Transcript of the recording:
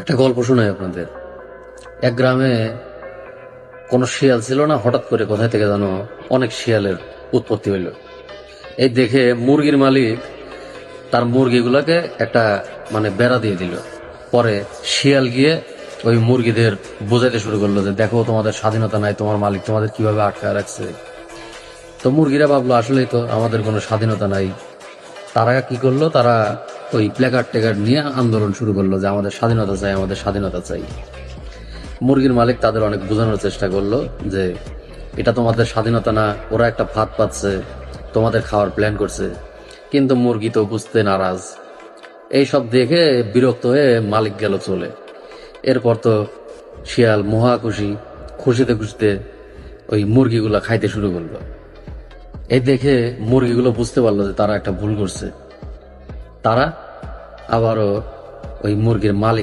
একটা গল্প শোনাই আপনাদের। এক গ্রামে কোনো শিয়াল ছিল না, হঠাৎ করে কোথায় থেকে যেন অনেক শিয়ালের উৎপত্তি হইল। এই দেখে মুরগির মালিক তার মুরগিগুলোকে একটা বেড়া দিয়ে দিল। পরে শিয়াল গিয়ে ওই মুরগিদের বোঝাইতে শুরু করলো যে দেখো, তোমাদের স্বাধীনতা নাই, তোমার মালিক তোমাদের কিভাবে আটকায় রাখছে। তো মুরগিরা ভাবলো আসলেই তো আমাদের কোনো স্বাধীনতা নাই। তারা কি করলো, তারা ওই প্ল্যাকার্ড ট্যাকার্ড নিয়ে আন্দোলন শুরু করলো যে আমাদের স্বাধীনতা চাই, আমাদের স্বাধীনতা চাই। মুরগির মালিক তাদের অনেক বোঝানোর চেষ্টা করলো যে এটা তোমাদের স্বাধীনতা না, ওরা একটা ফাঁদ পাচ্ছে, তোমাদের খাওয়ার প্ল্যান করছে। কিন্তু মুরগি তো বুঝতে নারাজ। এইসব দেখে বিরক্ত হয়ে মালিক গেল চলে। এরপর তো শিয়াল মহা খুশি, খুশিতে খুশিতে ওই মুরগিগুলো খাইতে শুরু করলো। এই দেখে মুরগিগুলো বুঝতে পারলো যে তারা একটা ভুল করছে। তারা আবারও ওই মুরগির মালিক